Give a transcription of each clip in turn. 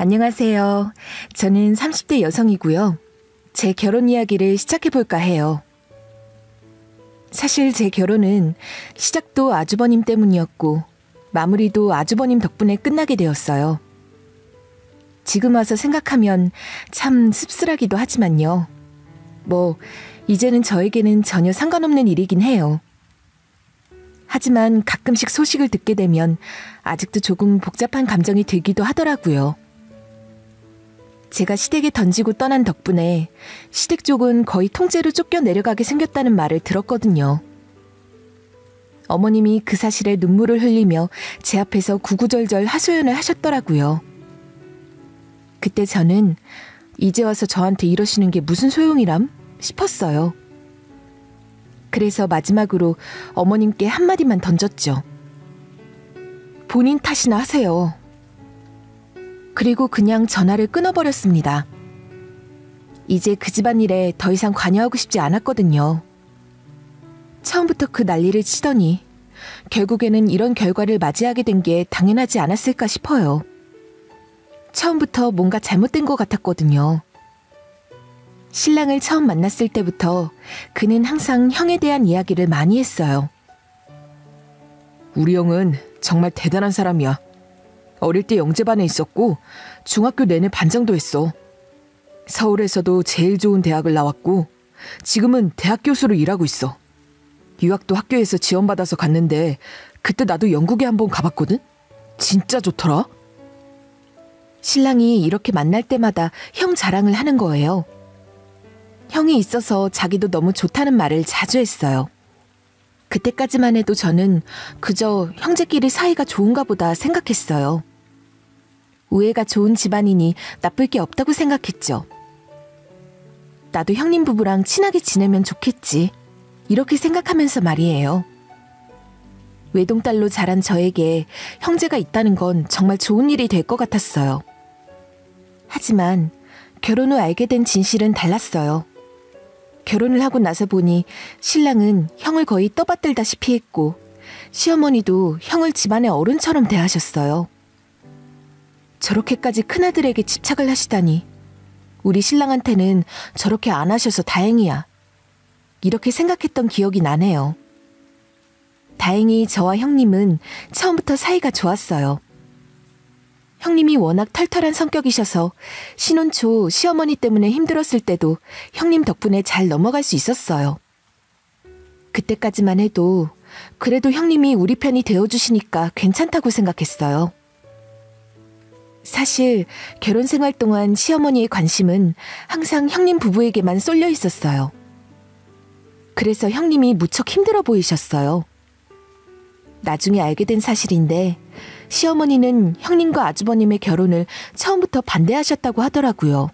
안녕하세요. 저는 30대 여성이고요. 제 결혼 이야기를 시작해볼까 해요. 사실 제 결혼은 시작도 아주버님 때문이었고 마무리도 아주버님 덕분에 끝나게 되었어요. 지금 와서 생각하면 참 씁쓸하기도 하지만요. 이제는 저에게는 전혀 상관없는 일이긴 해요. 하지만 가끔씩 소식을 듣게 되면 아직도 조금 복잡한 감정이 들기도 하더라고요. 제가 시댁에 던지고 떠난 덕분에 시댁 쪽은 거의 통째로 쫓겨 내려가게 생겼다는 말을 들었거든요. 어머님이 그 사실에 눈물을 흘리며 제 앞에서 구구절절 하소연을 하셨더라고요. 그때 저는 이제 와서 저한테 이러시는 게 무슨 소용이람 싶었어요. 그래서 마지막으로 어머님께 한마디만 던졌죠. 본인 탓이나 하세요. 그리고 그냥 전화를 끊어버렸습니다. 이제 그 집안일에 더 이상 관여하고 싶지 않았거든요. 처음부터 그 난리를 치더니 결국에는 이런 결과를 맞이하게 된 게 당연하지 않았을까 싶어요. 처음부터 뭔가 잘못된 것 같았거든요. 신랑을 처음 만났을 때부터 그는 항상 형에 대한 이야기를 많이 했어요. 우리 형은 정말 대단한 사람이야. 어릴 때 영재반에 있었고 중학교 내내 반장도 했어. 서울에서도 제일 좋은 대학을 나왔고 지금은 대학 교수로 일하고 있어. 유학도 학교에서 지원받아서 갔는데 그때 나도 영국에 한번 가봤거든? 진짜 좋더라. 신랑이 이렇게 만날 때마다 형 자랑을 하는 거예요. 형이 있어서 자기도 너무 좋다는 말을 자주 했어요. 그때까지만 해도 저는 그저 형제끼리 사이가 좋은가 보다 생각했어요. 우애가 좋은 집안이니 나쁠 게 없다고 생각했죠. 나도 형님 부부랑 친하게 지내면 좋겠지. 이렇게 생각하면서 말이에요. 외동딸로 자란 저에게 형제가 있다는 건 정말 좋은 일이 될 것 같았어요. 하지만 결혼 후 알게 된 진실은 달랐어요. 결혼을 하고 나서 보니 신랑은 형을 거의 떠받들다시피 했고 시어머니도 형을 집안의 어른처럼 대하셨어요. 저렇게까지 큰아들에게 집착을 하시다니 우리 신랑한테는 저렇게 안 하셔서 다행이야. 이렇게 생각했던 기억이 나네요. 다행히 저와 형님은 처음부터 사이가 좋았어요. 형님이 워낙 털털한 성격이셔서 신혼 초 시어머니 때문에 힘들었을 때도 형님 덕분에 잘 넘어갈 수 있었어요. 그때까지만 해도 그래도 형님이 우리 편이 되어주시니까 괜찮다고 생각했어요. 사실 결혼 생활 동안 시어머니의 관심은 항상 형님 부부에게만 쏠려 있었어요. 그래서 형님이 무척 힘들어 보이셨어요. 나중에 알게 된 사실인데 시어머니는 형님과 아주버님의 결혼을 처음부터 반대하셨다고 하더라고요.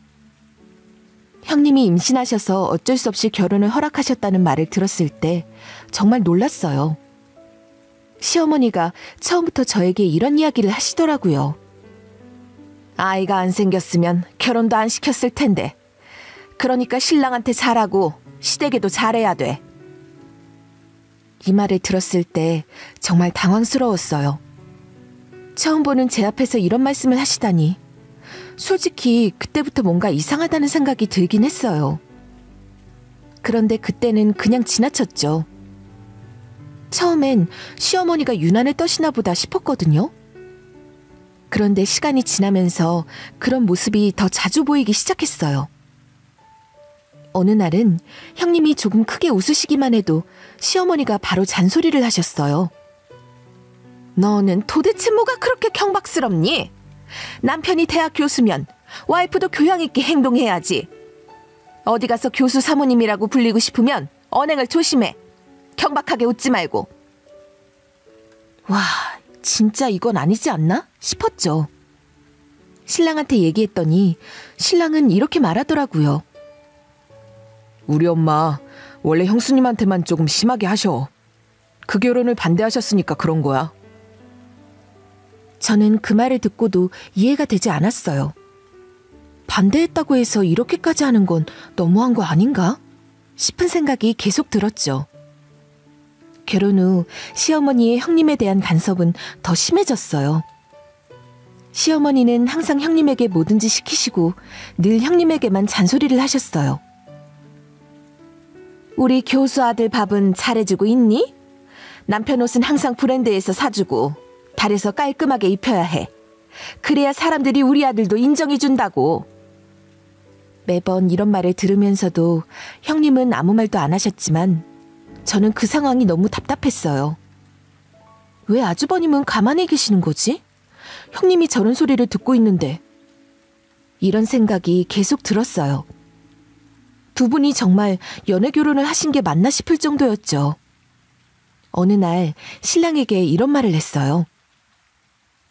형님이 임신하셔서 어쩔 수 없이 결혼을 허락하셨다는 말을 들었을 때 정말 놀랐어요. 시어머니가 처음부터 저에게 이런 이야기를 하시더라고요. 아이가 안 생겼으면 결혼도 안 시켰을 텐데. 그러니까 신랑한테 잘하고 시댁에도 잘해야 돼. 이 말을 들었을 때 정말 당황스러웠어요. 처음 보는 제 앞에서 이런 말씀을 하시다니 솔직히 그때부터 뭔가 이상하다는 생각이 들긴 했어요. 그런데 그때는 그냥 지나쳤죠. 처음엔 시어머니가 유난을 떠시나 보다 싶었거든요. 그런데 시간이 지나면서 그런 모습이 더 자주 보이기 시작했어요. 어느 날은 형님이 조금 크게 웃으시기만 해도 시어머니가 바로 잔소리를 하셨어요. 너는 도대체 뭐가 그렇게 경박스럽니? 남편이 대학 교수면 와이프도 교양 있게 행동해야지. 어디 가서 교수 사모님이라고 불리고 싶으면 언행을 조심해. 경박하게 웃지 말고. 와, 진짜 이건 아니지 않나 싶었죠. 신랑한테 얘기했더니 신랑은 이렇게 말하더라고요. 우리 엄마 원래 형수님한테만 조금 심하게 하셔. 그 결혼을 반대하셨으니까 그런 거야. 저는 그 말을 듣고도 이해가 되지 않았어요. 반대했다고 해서 이렇게까지 하는 건 너무한 거 아닌가 싶은 생각이 계속 들었죠. 결혼 후 시어머니의 형님에 대한 간섭은 더 심해졌어요. 시어머니는 항상 형님에게 뭐든지 시키시고 늘 형님에게만 잔소리를 하셨어요. 우리 교수 아들 밥은 잘해주고 있니? 남편 옷은 항상 브랜드에서 사주고 달에서 깔끔하게 입혀야 해. 그래야 사람들이 우리 아들도 인정해준다고. 매번 이런 말을 들으면서도 형님은 아무 말도 안 하셨지만 저는 그 상황이 너무 답답했어요. 왜 아주버님은 가만히 계시는 거지? 형님이 저런 소리를 듣고 있는데. 이런 생각이 계속 들었어요. 두 분이 정말 연애 결혼을 하신 게 맞나 싶을 정도였죠. 어느 날 신랑에게 이런 말을 했어요.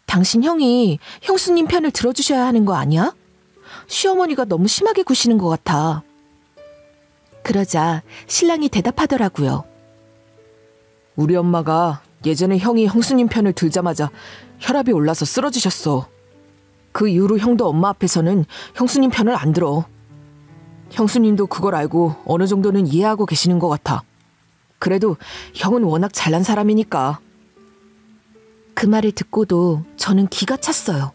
당신 형이 형수님 편을 들어주셔야 하는 거 아니야? 시어머니가 너무 심하게 구시는 것 같아. 그러자 신랑이 대답하더라고요. 우리 엄마가 예전에 형이 형수님 편을 들자마자 혈압이 올라서 쓰러지셨어. 그 이후로 형도 엄마 앞에서는 형수님 편을 안 들어. 형수님도 그걸 알고 어느 정도는 이해하고 계시는 것 같아. 그래도 형은 워낙 잘난 사람이니까. 그 말을 듣고도 저는 기가 찼어요.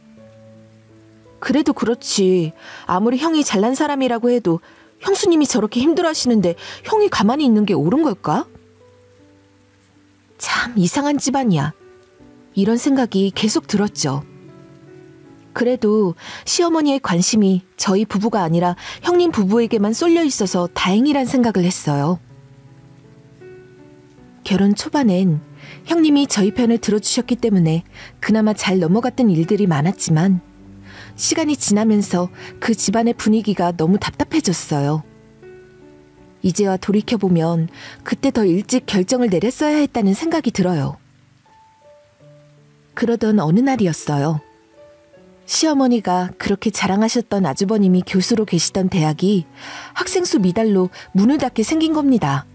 그래도 그렇지. 아무리 형이 잘난 사람이라고 해도 형수님이 저렇게 힘들어하시는데 형이 가만히 있는 게 옳은 걸까? 참 이상한 집안이야. 이런 생각이 계속 들었죠. 그래도 시어머니의 관심이 저희 부부가 아니라 형님 부부에게만 쏠려 있어서 다행이란 생각을 했어요. 결혼 초반엔 형님이 저희 편을 들어주셨기 때문에 그나마 잘 넘어갔던 일들이 많았지만 시간이 지나면서 그 집안의 분위기가 너무 답답해졌어요. 이제와 돌이켜보면 그때 더 일찍 결정을 내렸어야 했다는 생각이 들어요. 그러던 어느 날이었어요. 시어머니가 그렇게 자랑하셨던 아주버님이 교수로 계시던 대학이 학생 수 미달로 문을 닫게 생긴 겁니다.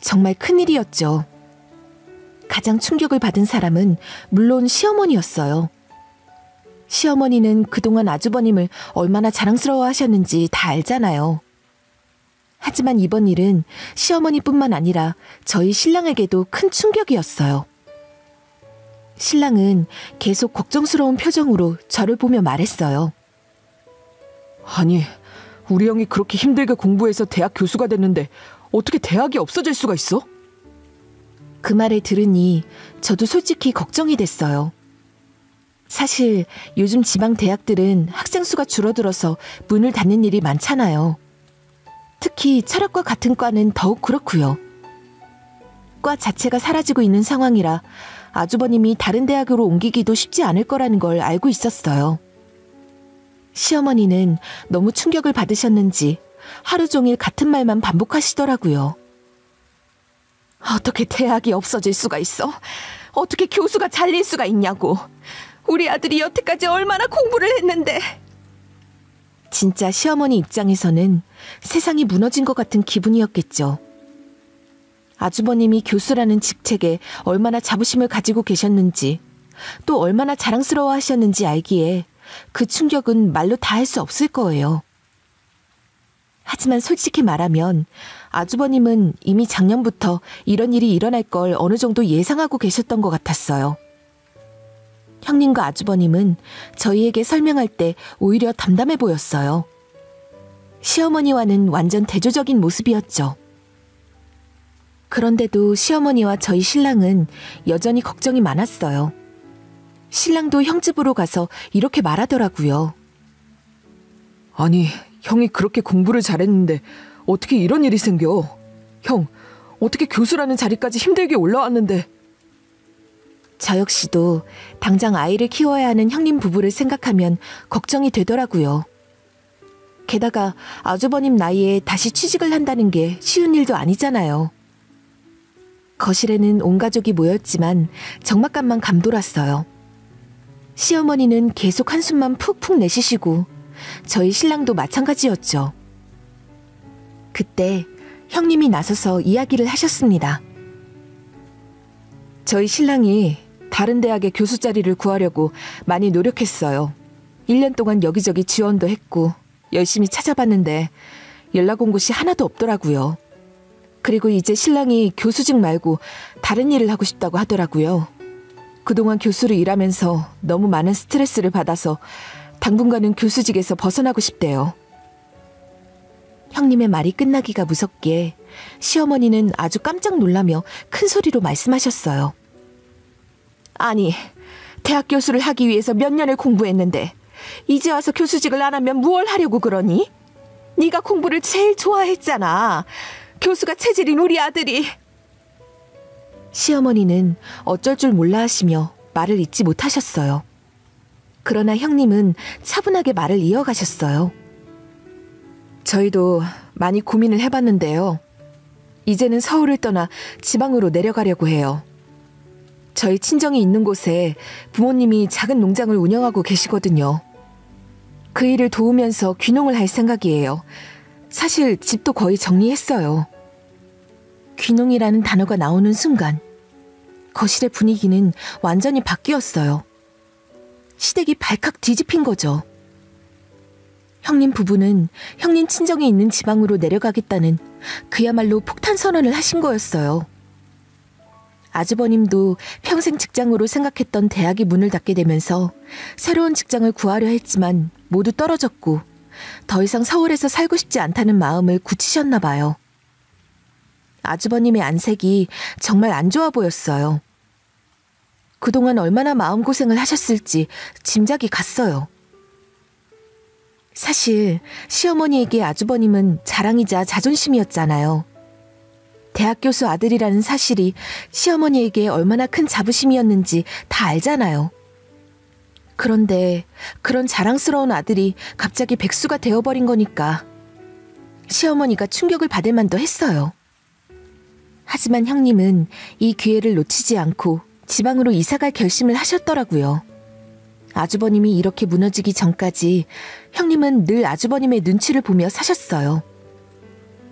정말 큰일이었죠. 가장 충격을 받은 사람은 물론 시어머니였어요. 시어머니는 그동안 아주버님을 얼마나 자랑스러워 하셨는지 다 알잖아요. 하지만 이번 일은 시어머니뿐만 아니라 저희 신랑에게도 큰 충격이었어요. 신랑은 계속 걱정스러운 표정으로 저를 보며 말했어요. 아니, 우리 형이 그렇게 힘들게 공부해서 대학 교수가 됐는데 어떻게 대학이 없어질 수가 있어? 그 말을 들으니 저도 솔직히 걱정이 됐어요. 사실 요즘 지방 대학들은 학생 수가 줄어들어서 문을 닫는 일이 많잖아요. 특히 철학과 같은 과는 더욱 그렇고요. 과 자체가 사라지고 있는 상황이라 아주버님이 다른 대학으로 옮기기도 쉽지 않을 거라는 걸 알고 있었어요. 시어머니는 너무 충격을 받으셨는지 하루 종일 같은 말만 반복하시더라고요. 어떻게 대학이 없어질 수가 있어? 어떻게 교수가 잘릴 수가 있냐고. 우리 아들이 여태까지 얼마나 공부를 했는데. 진짜 시어머니 입장에서는 세상이 무너진 것 같은 기분이었겠죠. 아주버님이 교수라는 직책에 얼마나 자부심을 가지고 계셨는지, 또 얼마나 자랑스러워 하셨는지 알기에 그 충격은 말로 다 할 수 없을 거예요. 하지만 솔직히 말하면 아주버님은 이미 작년부터 이런 일이 일어날 걸 어느 정도 예상하고 계셨던 것 같았어요. 형님과 아주버님은 저희에게 설명할 때 오히려 담담해 보였어요. 시어머니와는 완전 대조적인 모습이었죠. 그런데도 시어머니와 저희 신랑은 여전히 걱정이 많았어요. 신랑도 형 집으로 가서 이렇게 말하더라고요. 아니, 형이 그렇게 공부를 잘했는데 어떻게 이런 일이 생겨? 형, 어떻게 교수라는 자리까지 힘들게 올라왔는데. 저 역시도 당장 아이를 키워야 하는 형님 부부를 생각하면 걱정이 되더라고요. 게다가 아주버님 나이에 다시 취직을 한다는 게 쉬운 일도 아니잖아요. 거실에는 온 가족이 모였지만 적막감만 감돌았어요. 시어머니는 계속 한숨만 푹푹 내쉬시고 저희 신랑도 마찬가지였죠. 그때 형님이 나서서 이야기를 하셨습니다. 저희 신랑이 다른 대학의 교수 자리를 구하려고 많이 노력했어요. 1년 동안 여기저기 지원도 했고 열심히 찾아봤는데 연락 온 곳이 하나도 없더라고요. 그리고 이제 신랑이 교수직 말고 다른 일을 하고 싶다고 하더라고요. 그동안 교수로 일하면서 너무 많은 스트레스를 받아서 당분간은 교수직에서 벗어나고 싶대요. 형님의 말이 끝나기가 무섭게 시어머니는 아주 깜짝 놀라며 큰 소리로 말씀하셨어요. 아니, 대학 교수를 하기 위해서 몇 년을 공부했는데 이제 와서 교수직을 안 하면 무얼 하려고 그러니? 네가 공부를 제일 좋아했잖아. 교수가 체질인 우리 아들이. 시어머니는 어쩔 줄 몰라 하시며 말을 잇지 못하셨어요. 그러나 형님은 차분하게 말을 이어가셨어요. 저희도 많이 고민을 해봤는데요. 이제는 서울을 떠나 지방으로 내려가려고 해요. 저희 친정이 있는 곳에 부모님이 작은 농장을 운영하고 계시거든요. 그 일을 도우면서 귀농을 할 생각이에요. 사실 집도 거의 정리했어요. 귀농이라는 단어가 나오는 순간 거실의 분위기는 완전히 바뀌었어요. 시댁이 발칵 뒤집힌 거죠. 형님 부부는 형님 친정이 있는 지방으로 내려가겠다는 그야말로 폭탄 선언을 하신 거였어요. 아주버님도 평생 직장으로 생각했던 대학이 문을 닫게 되면서 새로운 직장을 구하려 했지만 모두 떨어졌고 더 이상 서울에서 살고 싶지 않다는 마음을 굳히셨나 봐요. 아주버님의 안색이 정말 안 좋아 보였어요. 그동안 얼마나 마음고생을 하셨을지 짐작이 갔어요. 사실 시어머니에게 아주버님은 자랑이자 자존심이었잖아요. 대학 교수 아들이라는 사실이 시어머니에게 얼마나 큰 자부심이었는지 다 알잖아요. 그런데 그런 자랑스러운 아들이 갑자기 백수가 되어버린 거니까 시어머니가 충격을 받을 만도 했어요. 하지만 형님은 이 기회를 놓치지 않고 지방으로 이사갈 결심을 하셨더라고요. 아주버님이 이렇게 무너지기 전까지 형님은 늘 아주버님의 눈치를 보며 사셨어요.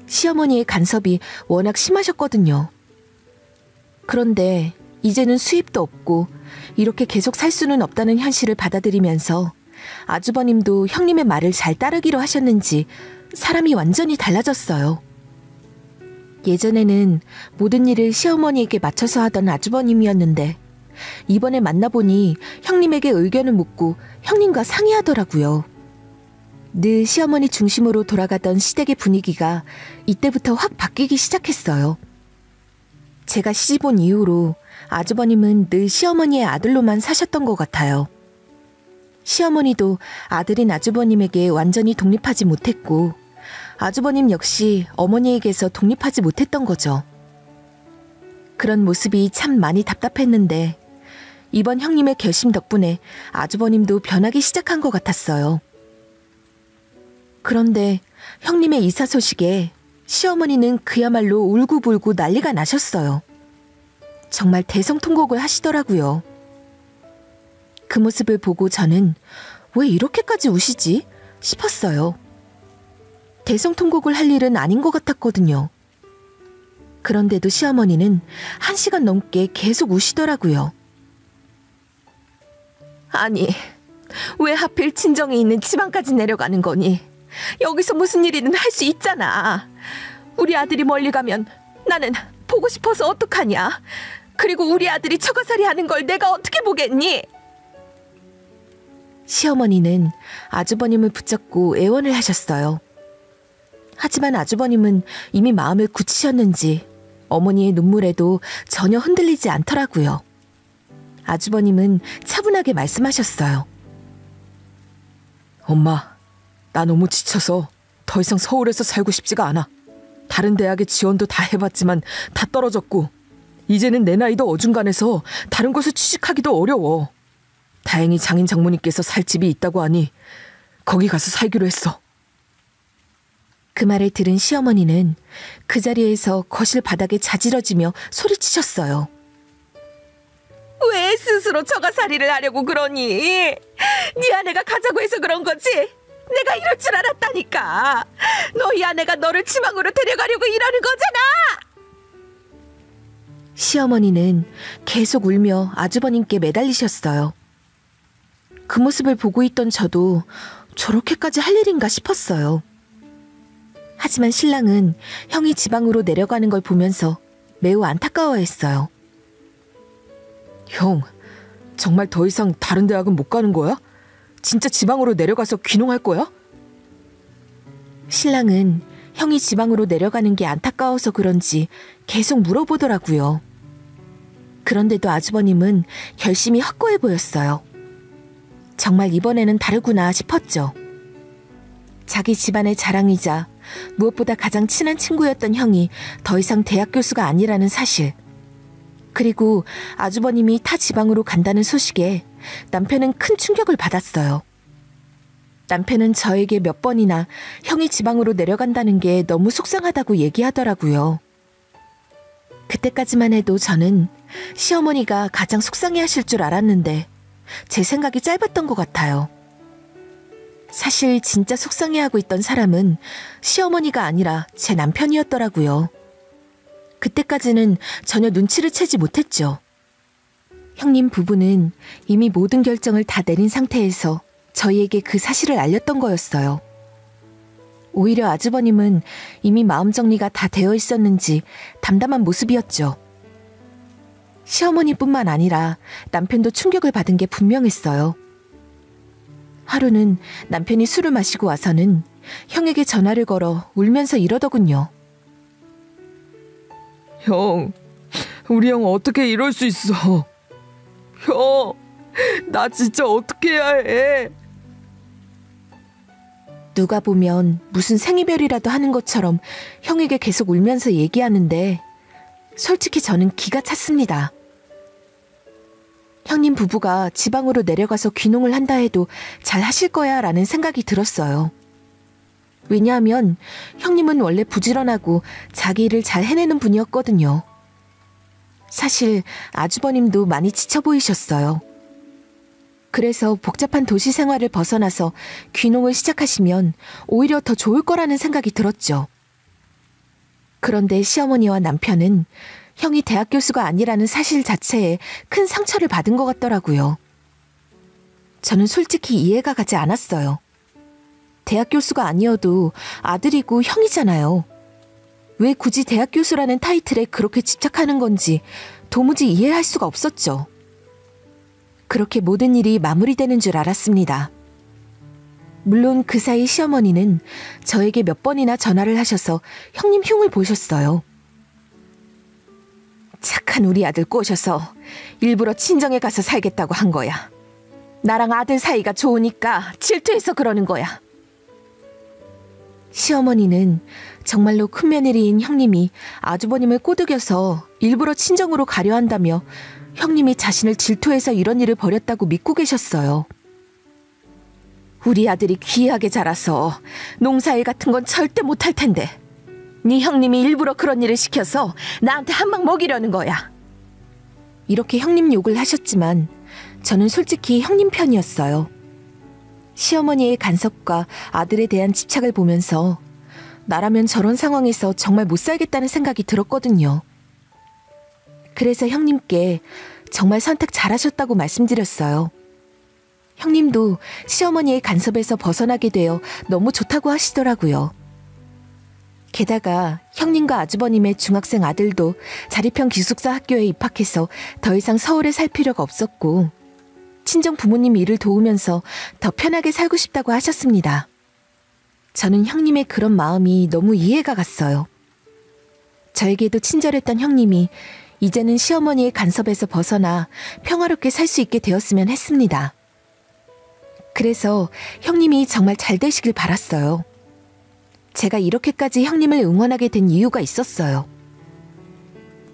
시어머니의 간섭이 워낙 심하셨거든요. 그런데 이제는 수입도 없고 이렇게 계속 살 수는 없다는 현실을 받아들이면서 아주버님도 형님의 말을 잘 따르기로 하셨는지 사람이 완전히 달라졌어요. 예전에는 모든 일을 시어머니에게 맞춰서 하던 아주버님이었는데 이번에 만나보니 형님에게 의견을 묻고 형님과 상의하더라고요. 늘 시어머니 중심으로 돌아가던 시댁의 분위기가 이때부터 확 바뀌기 시작했어요. 제가 시집 온 이후로 아주버님은 늘 시어머니의 아들로만 사셨던 것 같아요. 시어머니도 아들인 아주버님에게 완전히 독립하지 못했고 아주버님 역시 어머니에게서 독립하지 못했던 거죠. 그런 모습이 참 많이 답답했는데 이번 형님의 결심 덕분에 아주버님도 변하기 시작한 것 같았어요. 그런데 형님의 이사 소식에 시어머니는 그야말로 울고불고 난리가 나셨어요. 정말 대성통곡을 하시더라고요. 그 모습을 보고 저는 왜 이렇게까지 우시지 싶었어요. 대성통곡을 할 일은 아닌 것 같았거든요. 그런데도 시어머니는 1시간 넘게 계속 우시더라고요. 아니, 왜 하필 친정에 있는 지방까지 내려가는 거니? 여기서 무슨 일이든 할 수 있잖아. 우리 아들이 멀리 가면 나는 보고 싶어서 어떡하냐? 그리고 우리 아들이 처가살이 하는 걸 내가 어떻게 보겠니? 시어머니는 아주버님을 붙잡고 애원을 하셨어요. 하지만 아주버님은 이미 마음을 굳히셨는지 어머니의 눈물에도 전혀 흔들리지 않더라고요. 아주버님은 차분하게 말씀하셨어요. 엄마, 나 너무 지쳐서 더 이상 서울에서 살고 싶지가 않아. 다른 대학에 지원도 다 해봤지만 다 떨어졌고 이제는 내 나이도 어중간해서 다른 곳에 취직하기도 어려워. 다행히 장인 장모님께서 살 집이 있다고 하니 거기 가서 살기로 했어. 그 말을 들은 시어머니는 그 자리에서 거실 바닥에 자지러지며 소리치셨어요. 왜 스스로 처가살이를 하려고 그러니? 네 아내가 가자고 해서 그런 거지? 내가 이럴 줄 알았다니까. 너희 아내가 너를 지방으로 데려가려고 이러는 거잖아. 시어머니는 계속 울며 아주버님께 매달리셨어요. 그 모습을 보고 있던 저도 저렇게까지 할 일인가 싶었어요. 하지만 신랑은 형이 지방으로 내려가는 걸 보면서 매우 안타까워했어요. 형, 정말 더 이상 다른 대학은 못 가는 거야? 진짜 지방으로 내려가서 귀농할 거야? 신랑은 형이 지방으로 내려가는 게 안타까워서 그런지 계속 물어보더라고요. 그런데도 아주버님은 결심이 확고해 보였어요. 정말 이번에는 다르구나 싶었죠. 자기 집안의 자랑이자 무엇보다 가장 친한 친구였던 형이 더 이상 대학 교수가 아니라는 사실, 그리고 아주버님이 타 지방으로 간다는 소식에 남편은 큰 충격을 받았어요. 남편은 저에게 몇 번이나 형이 지방으로 내려간다는 게 너무 속상하다고 얘기하더라고요. 그때까지만 해도 저는 시어머니가 가장 속상해하실 줄 알았는데 제 생각이 짧았던 것 같아요. 사실 진짜 속상해하고 있던 사람은 시어머니가 아니라 제 남편이었더라고요. 그때까지는 전혀 눈치를 채지 못했죠. 형님 부부는 이미 모든 결정을 다 내린 상태에서 저희에게 그 사실을 알렸던 거였어요. 오히려 아주버님은 이미 마음 정리가 다 되어 있었는지 담담한 모습이었죠. 시어머니뿐만 아니라 남편도 충격을 받은 게 분명했어요. 하루는 남편이 술을 마시고 와서는 형에게 전화를 걸어 울면서 이러더군요. 형, 우리 형 어떻게 이럴 수 있어? 형, 나 진짜 어떻게 해야 해? 누가 보면 무슨 생이별이라도 하는 것처럼 형에게 계속 울면서 얘기하는데 솔직히 저는 기가 찼습니다. 형님 부부가 지방으로 내려가서 귀농을 한다 해도 잘 하실 거야 라는 생각이 들었어요. 왜냐하면 형님은 원래 부지런하고 자기 일을 잘 해내는 분이었거든요. 사실 아주버님도 많이 지쳐 보이셨어요. 그래서 복잡한 도시 생활을 벗어나서 귀농을 시작하시면 오히려 더 좋을 거라는 생각이 들었죠. 그런데 시어머니와 남편은 형이 대학 교수가 아니라는 사실 자체에 큰 상처를 받은 것 같더라고요. 저는 솔직히 이해가 가지 않았어요. 대학 교수가 아니어도 아들이고 형이잖아요. 왜 굳이 대학 교수라는 타이틀에 그렇게 집착하는 건지 도무지 이해할 수가 없었죠. 그렇게 모든 일이 마무리되는 줄 알았습니다. 물론 그 사이 시어머니는 저에게 몇 번이나 전화를 하셔서 형님 흉을 보셨어요. 착한 우리 아들 꼬셔서 일부러 친정에 가서 살겠다고 한 거야. 나랑 아들 사이가 좋으니까 질투해서 그러는 거야. 시어머니는 정말로 큰며느리인 형님이 아주버님을 꼬드겨서 일부러 친정으로 가려 한다며 형님이 자신을 질투해서 이런 일을 벌였다고 믿고 계셨어요. 우리 아들이 귀하게 자라서 농사일 같은 건 절대 못할 텐데 네 형님이 일부러 그런 일을 시켜서 나한테 한 방 먹이려는 거야. 이렇게 형님 욕을 하셨지만 저는 솔직히 형님 편이었어요. 시어머니의 간섭과 아들에 대한 집착을 보면서 나라면 저런 상황에서 정말 못 살겠다는 생각이 들었거든요. 그래서 형님께 정말 선택 잘하셨다고 말씀드렸어요. 형님도 시어머니의 간섭에서 벗어나게 되어 너무 좋다고 하시더라고요. 게다가 형님과 아주버님의 중학생 아들도 자립형 기숙사 학교에 입학해서 더 이상 서울에 살 필요가 없었고 친정 부모님 일을 도우면서 더 편하게 살고 싶다고 하셨습니다. 저는 형님의 그런 마음이 너무 이해가 갔어요. 저에게도 친절했던 형님이 이제는 시어머니의 간섭에서 벗어나 평화롭게 살 수 있게 되었으면 했습니다. 그래서 형님이 정말 잘 되시길 바랐어요. 제가 이렇게까지 형님을 응원하게 된 이유가 있었어요.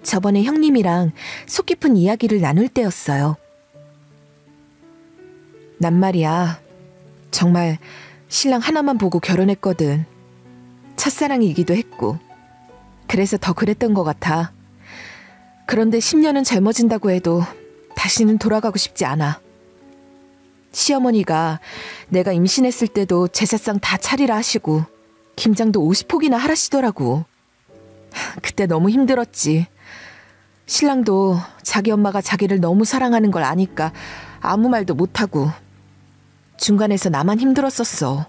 저번에 형님이랑 속 깊은 이야기를 나눌 때였어요. 난 말이야, 정말 신랑 하나만 보고 결혼했거든. 첫사랑이기도 했고. 그래서 더 그랬던 것 같아. 그런데 10년은 젊어진다고 해도 다시는 돌아가고 싶지 않아. 시어머니가 내가 임신했을 때도 제사상 다 차리라 하시고 김장도 50폭이나 하라시더라고. 그때 너무 힘들었지. 신랑도 자기 엄마가 자기를 너무 사랑하는 걸 아니까 아무 말도 못하고 중간에서 나만 힘들었었어.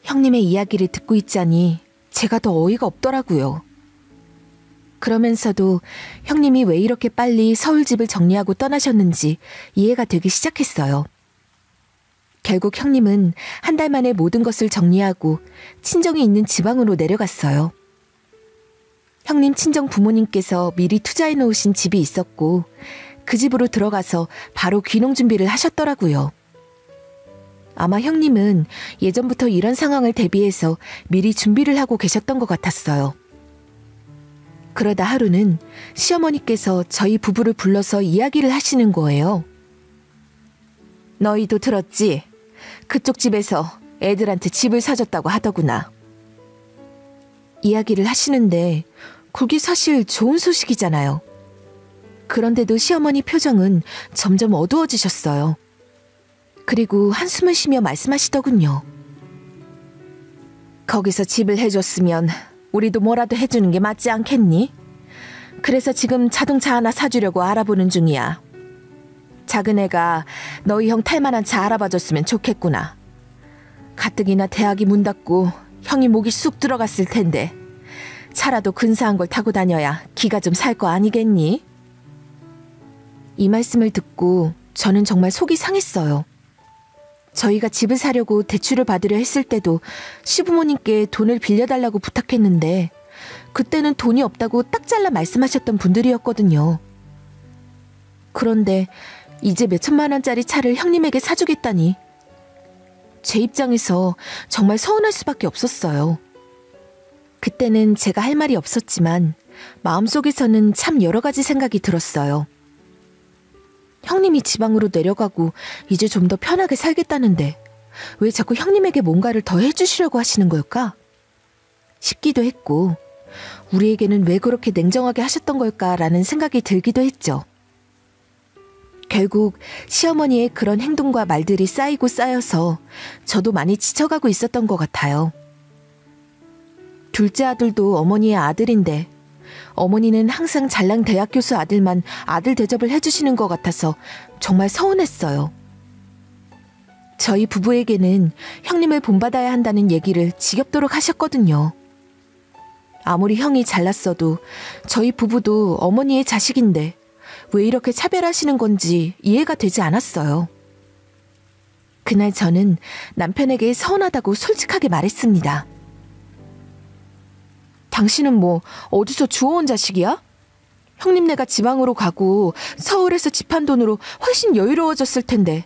형님의 이야기를 듣고 있자니 제가 더 어이가 없더라고요. 그러면서도 형님이 왜 이렇게 빨리 서울 집을 정리하고 떠나셨는지 이해가 되기 시작했어요. 결국 형님은 한 달 만에 모든 것을 정리하고 친정이 있는 지방으로 내려갔어요. 형님 친정 부모님께서 미리 투자해 놓으신 집이 있었고 그 집으로 들어가서 바로 귀농 준비를 하셨더라고요. 아마 형님은 예전부터 이런 상황을 대비해서 미리 준비를 하고 계셨던 것 같았어요. 그러다 하루는 시어머니께서 저희 부부를 불러서 이야기를 하시는 거예요. 너희도 들었지? 그쪽 집에서 애들한테 집을 사줬다고 하더구나. 이야기를 하시는데 그게 사실 좋은 소식이잖아요. 그런데도 시어머니 표정은 점점 어두워지셨어요. 그리고 한숨을 쉬며 말씀하시더군요. 거기서 집을 해줬으면 우리도 뭐라도 해주는 게 맞지 않겠니? 그래서 지금 자동차 하나 사주려고 알아보는 중이야. 작은 애가 너희 형 탈만한 차 알아봐줬으면 좋겠구나. 가뜩이나 대학이 문 닫고 형이 목이 쑥 들어갔을 텐데 차라도 근사한 걸 타고 다녀야 기가 좀 살 거 아니겠니? 이 말씀을 듣고 저는 정말 속이 상했어요. 저희가 집을 사려고 대출을 받으려 했을 때도 시부모님께 돈을 빌려달라고 부탁했는데 그때는 돈이 없다고 딱 잘라 말씀하셨던 분들이었거든요. 그런데 이제 몇천만 원짜리 차를 형님에게 사주겠다니 제 입장에서 정말 서운할 수밖에 없었어요. 그때는 제가 할 말이 없었지만 마음속에서는 참 여러 가지 생각이 들었어요. 형님이 지방으로 내려가고 이제 좀 더 편하게 살겠다는데 왜 자꾸 형님에게 뭔가를 더 해주시려고 하시는 걸까? 싶기도 했고 우리에게는 왜 그렇게 냉정하게 하셨던 걸까라는 생각이 들기도 했죠. 결국 시어머니의 그런 행동과 말들이 쌓이고 쌓여서 저도 많이 지쳐가고 있었던 것 같아요. 둘째 아들도 어머니의 아들인데 어머니는 항상 잘난 대학 교수 아들만 아들 대접을 해주시는 것 같아서 정말 서운했어요. 저희 부부에게는 형님을 본받아야 한다는 얘기를 지겹도록 하셨거든요. 아무리 형이 잘났어도 저희 부부도 어머니의 자식인데 왜 이렇게 차별하시는 건지 이해가 되지 않았어요. 그날 저는 남편에게 서운하다고 솔직하게 말했습니다. 당신은 뭐 어디서 주워온 자식이야? 형님네가 지방으로 가고 서울에서 집 한 돈으로 훨씬 여유로워졌을 텐데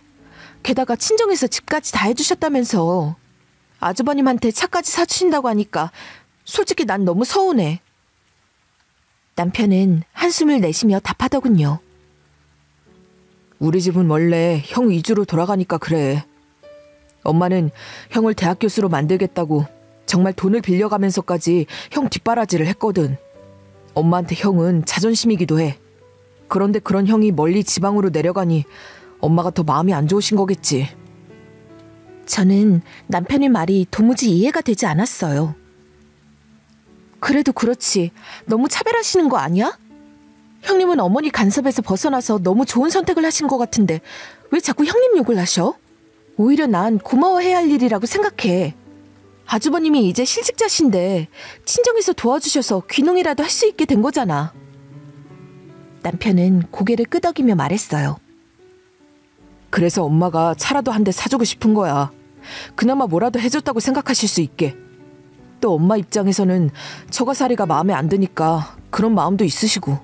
게다가 친정에서 집까지 다 해주셨다면서 아주버님한테 차까지 사주신다고 하니까 솔직히 난 너무 서운해. 남편은 한숨을 내쉬며 답하더군요. 우리 집은 원래 형 위주로 돌아가니까 그래. 엄마는 형을 대학 교수로 만들겠다고 정말 돈을 빌려가면서까지 형 뒷바라지를 했거든. 엄마한테 형은 자존심이기도 해. 그런데 그런 형이 멀리 지방으로 내려가니 엄마가 더 마음이 안 좋으신 거겠지. 저는 남편의 말이 도무지 이해가 되지 않았어요. 그래도 그렇지. 너무 차별하시는 거 아니야? 형님은 어머니 간섭에서 벗어나서 너무 좋은 선택을 하신 것 같은데 왜 자꾸 형님 욕을 하셔? 오히려 난 고마워해야 할 일이라고 생각해. 아주버님이 이제 실직자신데 친정에서 도와주셔서 귀농이라도 할 수 있게 된 거잖아. 남편은 고개를 끄덕이며 말했어요. 그래서 엄마가 차라도 한 대 사주고 싶은 거야. 그나마 뭐라도 해줬다고 생각하실 수 있게. 또 엄마 입장에서는 처가살이가 마음에 안 드니까 그런 마음도 있으시고.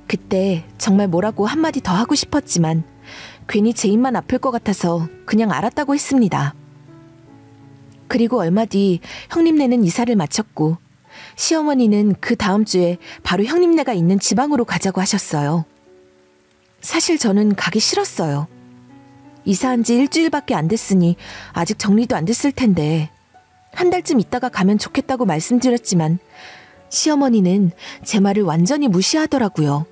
그때 정말 뭐라고 한마디 더 하고 싶었지만 괜히 제 입만 아플 것 같아서 그냥 알았다고 했습니다. 그리고 얼마 뒤 형님네는 이사를 마쳤고 시어머니는 그 다음 주에 바로 형님네가 있는 지방으로 가자고 하셨어요. 사실 저는 가기 싫었어요. 이사한 지 일주일밖에 안 됐으니 아직 정리도 안 됐을 텐데 한 달쯤 있다가 가면 좋겠다고 말씀드렸지만 시어머니는 제 말을 완전히 무시하더라고요.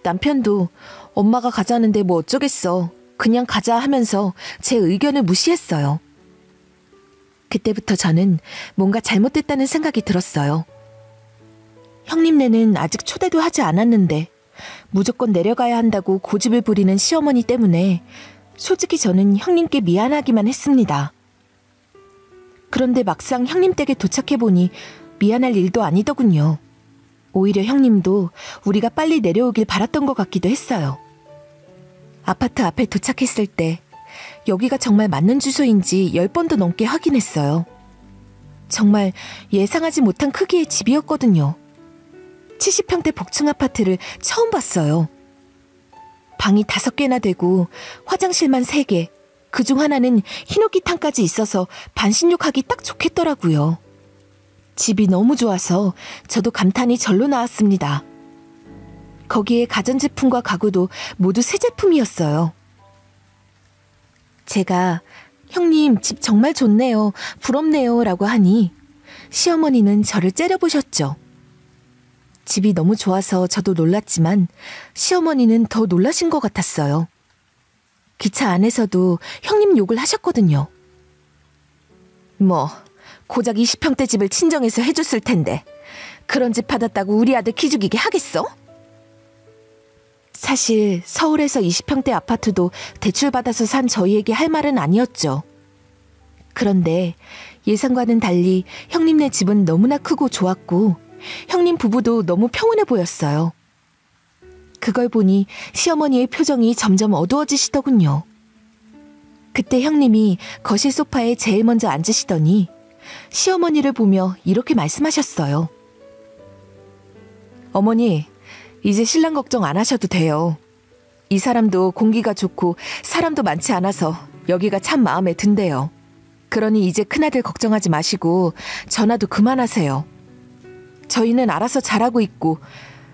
남편도 엄마가 가자는데 뭐 어쩌겠어. 그냥 가자 하면서 제 의견을 무시했어요. 그때부터 저는 뭔가 잘못됐다는 생각이 들었어요. 형님네는 아직 초대도 하지 않았는데 무조건 내려가야 한다고 고집을 부리는 시어머니 때문에 솔직히 저는 형님께 미안하기만 했습니다. 그런데 막상 형님 댁에 도착해보니 미안할 일도 아니더군요. 오히려 형님도 우리가 빨리 내려오길 바랐던 것 같기도 했어요. 아파트 앞에 도착했을 때 여기가 정말 맞는 주소인지 10번도 넘게 확인했어요. 정말 예상하지 못한 크기의 집이었거든요. 70평대 복층 아파트를 처음 봤어요. 방이 5개나 되고 화장실만 3개, 그중 하나는 히노키탕까지 있어서 반신욕하기 딱 좋겠더라고요. 집이 너무 좋아서 저도 감탄이 절로 나왔습니다. 거기에 가전제품과 가구도 모두 새 제품이었어요. 제가 형님 집 정말 좋네요, 부럽네요 라고 하니 시어머니는 저를 째려보셨죠. 집이 너무 좋아서 저도 놀랐지만 시어머니는 더 놀라신 것 같았어요. 기차 안에서도 형님 욕을 하셨거든요. 뭐 고작 20평대 집을 친정에서 해줬을 텐데 그런 집 받았다고 우리 아들 기죽이게 하겠어? 사실 서울에서 20평대 아파트도 대출받아서 산 저희에게 할 말은 아니었죠. 그런데 예상과는 달리 형님네 집은 너무나 크고 좋았고 형님 부부도 너무 평온해 보였어요. 그걸 보니 시어머니의 표정이 점점 어두워지시더군요. 그때 형님이 거실 소파에 제일 먼저 앉으시더니 시어머니를 보며 이렇게 말씀하셨어요. 어머니, 이제 신랑 걱정 안 하셔도 돼요. 이 사람도 공기가 좋고 사람도 많지 않아서 여기가 참 마음에 든대요. 그러니 이제 큰아들 걱정하지 마시고 전화도 그만하세요. 저희는 알아서 잘하고 있고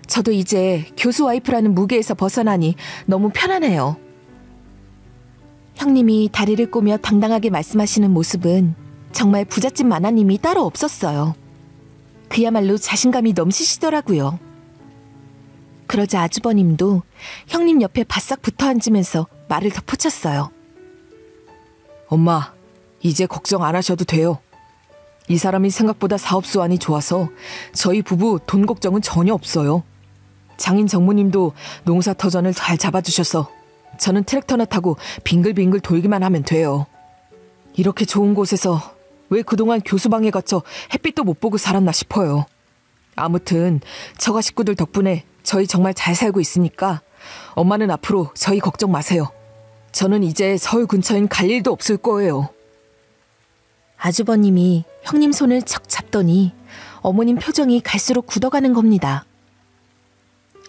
저도 이제 교수 와이프라는 무게에서 벗어나니 너무 편하네요. 형님이 다리를 꼬며 당당하게 말씀하시는 모습은 정말 부잣집 마나님이 따로 없었어요. 그야말로 자신감이 넘치시더라고요. 그러자 아주버님도 형님 옆에 바싹 붙어 앉으면서 말을 덧붙였어요. 엄마, 이제 걱정 안 하셔도 돼요. 이 사람이 생각보다 사업 수완이 좋아서 저희 부부 돈 걱정은 전혀 없어요. 장인 정모님도 농사터전을 잘 잡아주셔서 저는 트랙터나 타고 빙글빙글 돌기만 하면 돼요. 이렇게 좋은 곳에서 왜 그동안 교수방에 갇혀 햇빛도 못 보고 살았나 싶어요. 아무튼 처가 식구들 덕분에 저희 정말 잘 살고 있으니까 엄마는 앞으로 저희 걱정 마세요. 저는 이제 서울 근처엔 갈 일도 없을 거예요. 아주버님이 형님 손을 척 잡더니 어머님 표정이 갈수록 굳어가는 겁니다.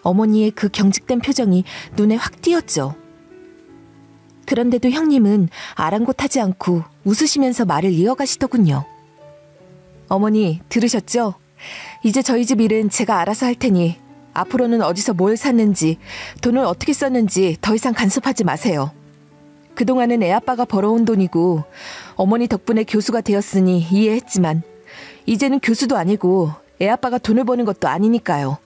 어머니의 그 경직된 표정이 눈에 확 띄었죠. 그런데도 형님은 아랑곳하지 않고 웃으시면서 말을 이어가시더군요. 어머니, 들으셨죠? 이제 저희 집 일은 제가 알아서 할 테니 앞으로는 어디서 뭘 샀는지 돈을 어떻게 썼는지 더 이상 간섭하지 마세요. 그동안은 애아빠가 벌어온 돈이고 어머니 덕분에 교수가 되었으니 이해했지만 이제는 교수도 아니고 애아빠가 돈을 버는 것도 아니니까요.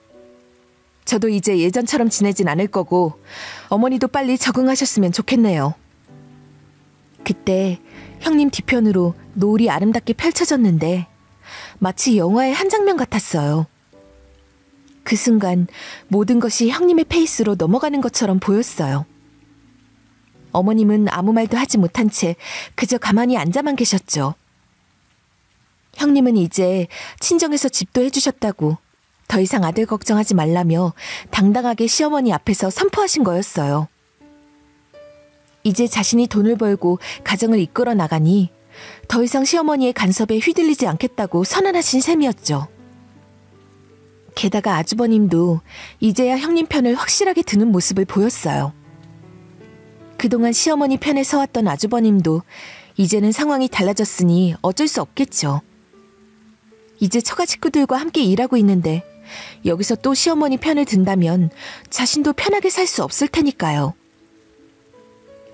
저도 이제 예전처럼 지내진 않을 거고 어머니도 빨리 적응하셨으면 좋겠네요. 그때 형님 뒤편으로 노을이 아름답게 펼쳐졌는데 마치 영화의 한 장면 같았어요. 그 순간 모든 것이 형님의 페이스로 넘어가는 것처럼 보였어요. 어머님은 아무 말도 하지 못한 채 그저 가만히 앉아만 계셨죠. 형님은 이제 친정에서 집도 해주셨다고 더 이상 아들 걱정하지 말라며 당당하게 시어머니 앞에서 선포하신 거였어요. 이제 자신이 돈을 벌고 가정을 이끌어 나가니 더 이상 시어머니의 간섭에 휘둘리지 않겠다고 선언하신 셈이었죠. 게다가 아주버님도 이제야 형님 편을 확실하게 드는 모습을 보였어요. 그동안 시어머니 편에 서왔던 아주버님도 이제는 상황이 달라졌으니 어쩔 수 없겠죠. 이제 처가 식구들과 함께 일하고 있는데 여기서 또 시어머니 편을 든다면 자신도 편하게 살 수 없을 테니까요.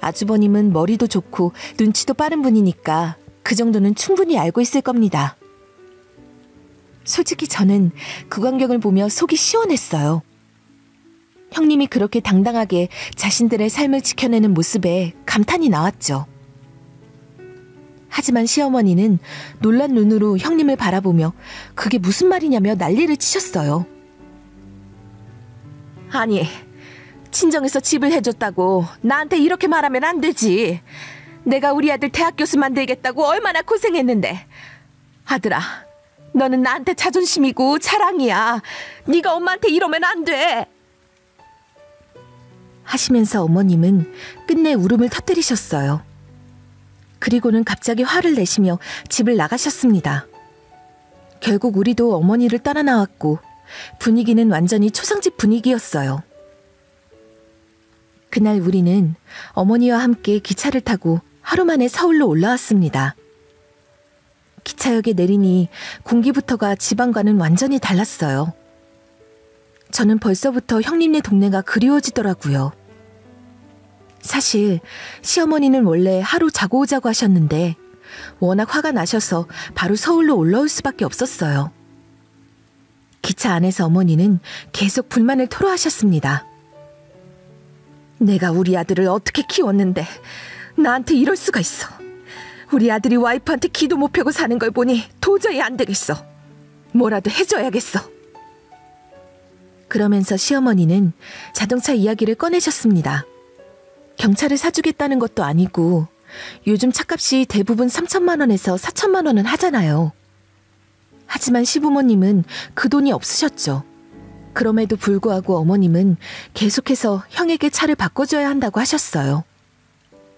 아주버님은 머리도 좋고 눈치도 빠른 분이니까 그 정도는 충분히 알고 있을 겁니다. 솔직히 저는 그 광경을 보며 속이 시원했어요. 형님이 그렇게 당당하게 자신들의 삶을 지켜내는 모습에 감탄이 나왔죠. 하지만 시어머니는 놀란 눈으로 형님을 바라보며 그게 무슨 말이냐며 난리를 치셨어요. 아니, 친정에서 집을 해줬다고 나한테 이렇게 말하면 안 되지. 내가 우리 아들 대학 교수 만들겠다고 얼마나 고생했는데. 아들아, 너는 나한테 자존심이고 자랑이야. 네가 엄마한테 이러면 안 돼. 하시면서 어머님은 끝내 울음을 터뜨리셨어요. 그리고는 갑자기 화를 내시며 집을 나가셨습니다. 결국 우리도 어머니를 따라 나왔고 분위기는 완전히 초상집 분위기였어요. 그날 우리는 어머니와 함께 기차를 타고 하루 만에 서울로 올라왔습니다. 기차역에 내리니 공기부터가 지방과는 완전히 달랐어요. 저는 벌써부터 형님네 동네가 그리워지더라고요. 사실 시어머니는 원래 하루 자고 오자고 하셨는데 워낙 화가 나셔서 바로 서울로 올라올 수밖에 없었어요. 기차 안에서 어머니는 계속 불만을 토로하셨습니다. 내가 우리 아들을 어떻게 키웠는데 나한테 이럴 수가 있어. 우리 아들이 와이프한테 기도 못 펴고 사는 걸 보니 도저히 안 되겠어. 뭐라도 해줘야겠어. 그러면서 시어머니는 자동차 이야기를 꺼내셨습니다. 경차를 사주겠다는 것도 아니고 요즘 차값이 대부분 3천만 원에서 4천만 원은 하잖아요. 하지만 시부모님은 그 돈이 없으셨죠. 그럼에도 불구하고 어머님은 계속해서 형에게 차를 바꿔줘야 한다고 하셨어요.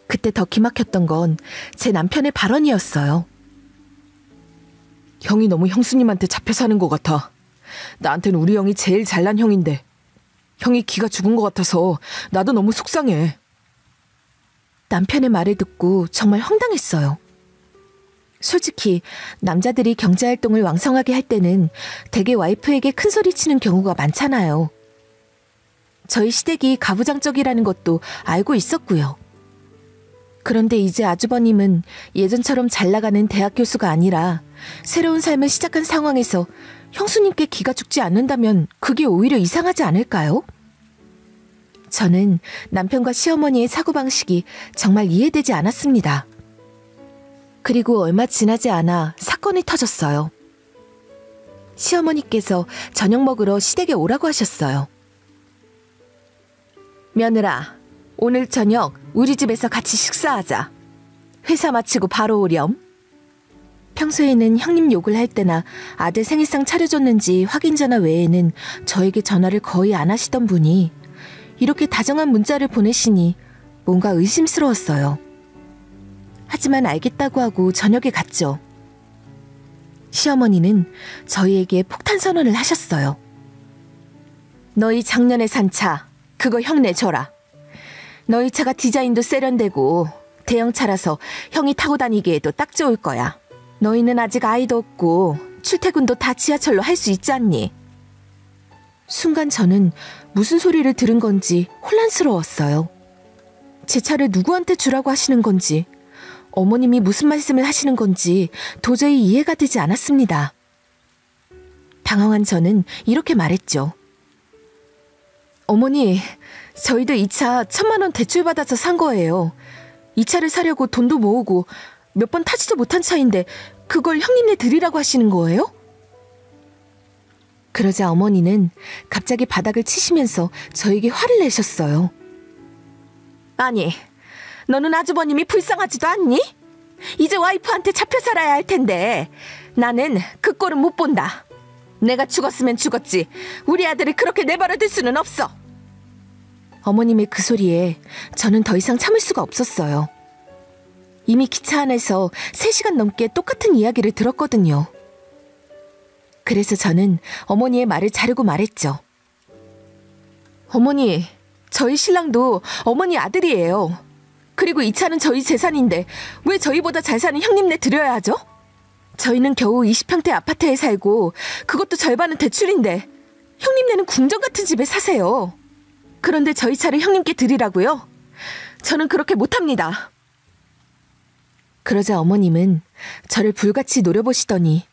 그때 더 기막혔던 건 제 남편의 발언이었어요. 형이 너무 형수님한테 잡혀 사는 것 같아. 나한테는 우리 형이 제일 잘난 형인데 형이 기가 죽은 것 같아서 나도 너무 속상해. 남편의 말을 듣고 정말 황당했어요. 솔직히 남자들이 경제활동을 왕성하게 할 때는 대개 와이프에게 큰소리치는 경우가 많잖아요. 저희 시댁이 가부장적이라는 것도 알고 있었고요. 그런데 이제 아주버님은 예전처럼 잘 나가는 대학 교수가 아니라 새로운 삶을 시작한 상황에서 형수님께 기가 죽지 않는다면 그게 오히려 이상하지 않을까요? 저는 남편과 시어머니의 사고방식이 정말 이해되지 않았습니다. 그리고 얼마 지나지 않아 사건이 터졌어요. 시어머니께서 저녁 먹으러 시댁에 오라고 하셨어요. 며느라, 오늘 저녁 우리 집에서 같이 식사하자. 회사 마치고 바로 오렴. 평소에는 형님 욕을 할 때나 아들 생일상 차려줬는지 확인 전화 외에는 저에게 전화를 거의 안 하시던 분이 이렇게 다정한 문자를 보내시니 뭔가 의심스러웠어요. 하지만 알겠다고 하고 저녁에 갔죠. 시어머니는 저희에게 폭탄 선언을 하셨어요. 너희 작년에 산 차, 그거 형네 줘라. 너희 차가 디자인도 세련되고 대형차라서 형이 타고 다니기에도 딱 좋을 거야. 너희는 아직 아이도 없고 출퇴근도 다 지하철로 할 수 있지 않니? 순간 저는 무슨 소리를 들은 건지 혼란스러웠어요. 제 차를 누구한테 주라고 하시는 건지, 어머님이 무슨 말씀을 하시는 건지 도저히 이해가 되지 않았습니다. 당황한 저는 이렇게 말했죠. 어머니, 저희도 이 차 1,000만 원 대출받아서 산 거예요. 이 차를 사려고 돈도 모으고 몇 번 타지도 못한 차인데 그걸 형님네 드리라고 하시는 거예요? 그러자 어머니는 갑자기 바닥을 치시면서 저에게 화를 내셨어요. 아니, 너는 아주버님이 불쌍하지도 않니? 이제 와이프한테 잡혀 살아야 할 텐데 나는 그 꼴은 못 본다. 내가 죽었으면 죽었지 우리 아들을 그렇게 내버려 둘 수는 없어. 어머님의 그 소리에 저는 더 이상 참을 수가 없었어요. 이미 기차 안에서 3시간 넘게 똑같은 이야기를 들었거든요. 그래서 저는 어머니의 말을 자르고 말했죠. 어머니, 저희 신랑도 어머니 아들이에요. 그리고 이 차는 저희 재산인데 왜 저희보다 잘 사는 형님네 드려야 하죠? 저희는 겨우 20평대 아파트에 살고 그것도 절반은 대출인데 형님네는 궁전 같은 집에 사세요. 그런데 저희 차를 형님께 드리라고요? 저는 그렇게 못합니다. 그러자 어머님은 저를 불같이 노려보시더니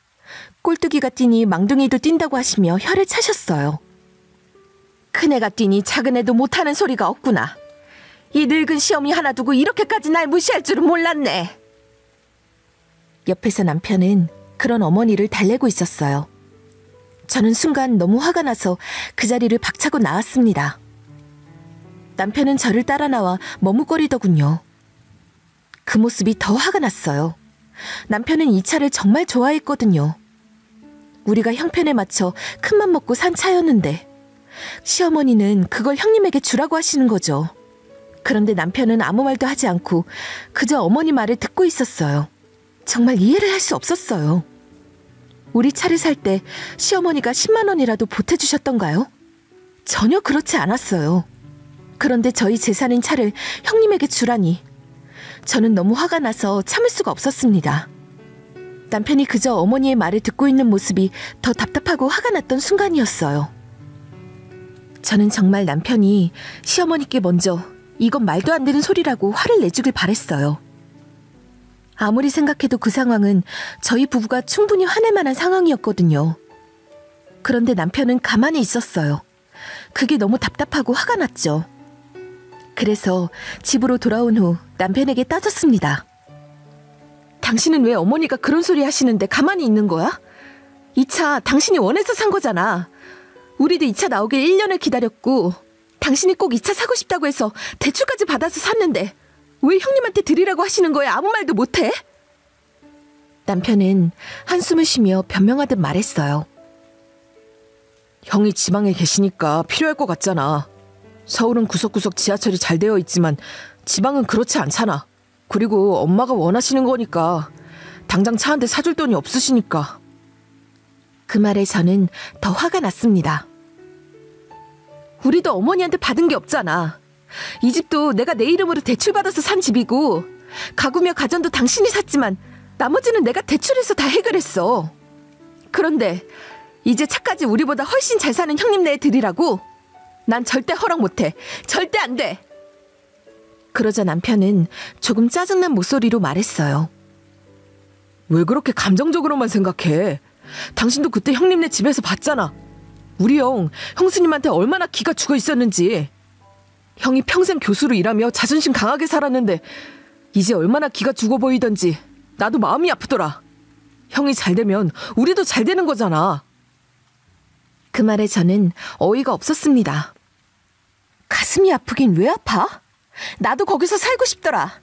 꼴뚜기가 뛰니 망둥이도 뛴다고 하시며 혀를 차셨어요. 큰애가 뛰니 작은애도 못하는 소리가 없구나. 이 늙은 시어미 하나 두고 이렇게까지 날 무시할 줄은 몰랐네. 옆에서 남편은 그런 어머니를 달래고 있었어요. 저는 순간 너무 화가 나서 그 자리를 박차고 나왔습니다. 남편은 저를 따라 나와 머뭇거리더군요. 그 모습이 더 화가 났어요. 남편은 이 차를 정말 좋아했거든요. 우리가 형편에 맞춰 큰맘 먹고 산 차였는데 시어머니는 그걸 형님에게 주라고 하시는 거죠. 그런데 남편은 아무 말도 하지 않고 그저 어머니 말을 듣고 있었어요. 정말 이해를 할 수 없었어요. 우리 차를 살 때 시어머니가 10만 원이라도 보태주셨던가요? 전혀 그렇지 않았어요. 그런데 저희 재산인 차를 형님에게 주라니 저는 너무 화가 나서 참을 수가 없었습니다. 남편이 그저 어머니의 말을 듣고 있는 모습이 더 답답하고 화가 났던 순간이었어요. 저는 정말 남편이 시어머니께 먼저 이건 말도 안 되는 소리라고 화를 내주길 바랬어요. 아무리 생각해도 그 상황은 저희 부부가 충분히 화낼 만한 상황이었거든요. 그런데 남편은 가만히 있었어요. 그게 너무 답답하고 화가 났죠. 그래서 집으로 돌아온 후 남편에게 따졌습니다. 당신은 왜 어머니가 그런 소리 하시는데 가만히 있는 거야? 이 차 당신이 원해서 산 거잖아. 우리도 이 차 나오길 1년을 기다렸고 당신이 꼭 이 차 사고 싶다고 해서 대출까지 받아서 샀는데 왜 형님한테 드리라고 하시는 거야? 아무 말도 못해? 남편은 한숨을 쉬며 변명하듯 말했어요. 형이 지방에 계시니까 필요할 것 같잖아. 서울은 구석구석 지하철이 잘 되어 있지만 지방은 그렇지 않잖아. 그리고 엄마가 원하시는 거니까 당장 차 한 대 사줄 돈이 없으시니까. 그 말에 저는 더 화가 났습니다. 우리도 어머니한테 받은 게 없잖아. 이 집도 내가 내 이름으로 대출받아서 산 집이고 가구며 가전도 당신이 샀지만 나머지는 내가 대출해서 다 해결했어. 그런데 이제 차까지 우리보다 훨씬 잘 사는 형님네에 드리라고? 난 절대 허락 못해. 절대 안 돼. 그러자 남편은 조금 짜증난 목소리로 말했어요. 왜 그렇게 감정적으로만 생각해? 당신도 그때 형님네 집에서 봤잖아. 우리 형, 형수님한테 얼마나 기가 죽어 있었는지. 형이 평생 교수로 일하며 자존심 강하게 살았는데 이제 얼마나 기가 죽어 보이던지 나도 마음이 아프더라. 형이 잘 되면 우리도 잘 되는 거잖아. 그 말에 저는 어이가 없었습니다. 가슴이 아프긴 왜 아파? 나도 거기서 살고 싶더라.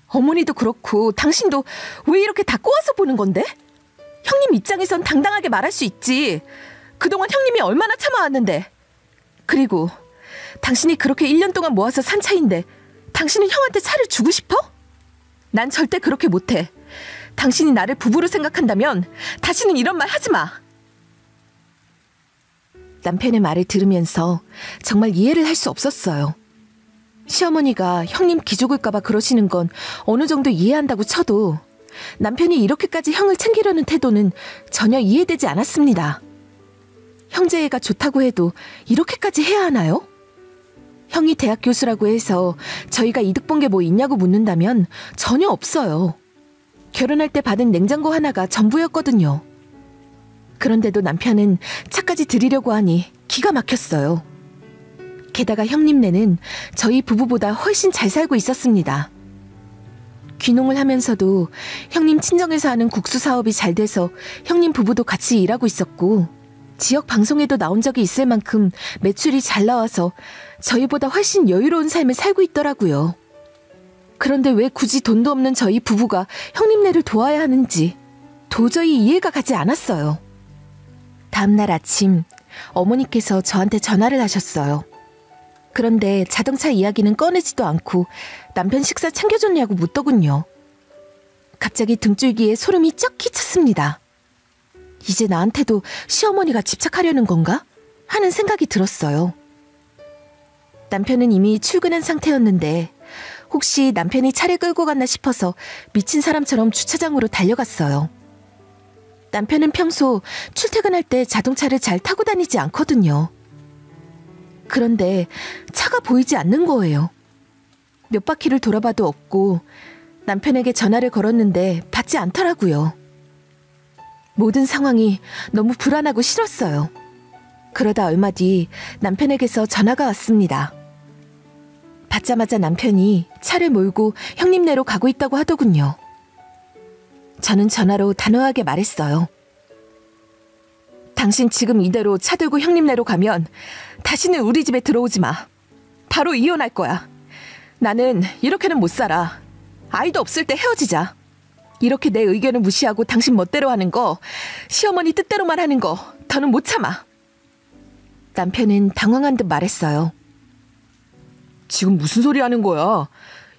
어머니도 그렇고 당신도 왜 이렇게 다 꼬아서 보는 건데? 형님 입장에선 당당하게 말할 수 있지. 그동안 형님이 얼마나 참아왔는데. 그리고 당신이 그렇게 1년 동안 모아서 산 차인데 당신은 형한테 차를 주고 싶어? 난 절대 그렇게 못해. 당신이 나를 부부로 생각한다면 다시는 이런 말 하지 마. 남편의 말을 들으면서 정말 이해를 할 수 없었어요. 시어머니가 형님 기죽을까봐 그러시는 건 어느 정도 이해한다고 쳐도 남편이 이렇게까지 형을 챙기려는 태도는 전혀 이해되지 않았습니다. 형제애가 좋다고 해도 이렇게까지 해야 하나요? 형이 대학 교수라고 해서 저희가 이득 본 게 뭐 있냐고 묻는다면 전혀 없어요. 결혼할 때 받은 냉장고 하나가 전부였거든요. 그런데도 남편은 차까지 드리려고 하니 기가 막혔어요. 게다가 형님네는 저희 부부보다 훨씬 잘 살고 있었습니다. 귀농을 하면서도 형님 친정에서 하는 국수 사업이 잘 돼서 형님 부부도 같이 일하고 있었고 지역 방송에도 나온 적이 있을 만큼 매출이 잘 나와서 저희보다 훨씬 여유로운 삶을 살고 있더라고요. 그런데 왜 굳이 돈도 없는 저희 부부가 형님네를 도와야 하는지 도저히 이해가 가지 않았어요. 다음날 아침 어머니께서 저한테 전화를 하셨어요. 그런데 자동차 이야기는 꺼내지도 않고 남편 식사 챙겨줬냐고 묻더군요. 갑자기 등줄기에 소름이 쫙 끼쳤습니다. 이제 나한테도 시어머니가 집착하려는 건가? 하는 생각이 들었어요. 남편은 이미 출근한 상태였는데 혹시 남편이 차를 끌고 갔나 싶어서 미친 사람처럼 주차장으로 달려갔어요. 남편은 평소 출퇴근할 때 자동차를 잘 타고 다니지 않거든요. 그런데 차가 보이지 않는 거예요. 몇 바퀴를 돌아봐도 없고 남편에게 전화를 걸었는데 받지 않더라고요. 모든 상황이 너무 불안하고 싫었어요. 그러다 얼마 뒤 남편에게서 전화가 왔습니다. 받자마자 남편이 차를 몰고 형님네로 가고 있다고 하더군요. 저는 전화로 단호하게 말했어요. 당신 지금 이대로 차 들고 형님네로 가면 다시는 우리 집에 들어오지 마. 바로 이혼할 거야. 나는 이렇게는 못 살아. 아이도 없을 때 헤어지자. 이렇게 내 의견을 무시하고 당신 멋대로 하는 거, 시어머니 뜻대로만 하는 거 더는 못 참아. 남편은 당황한 듯 말했어요. 지금 무슨 소리 하는 거야?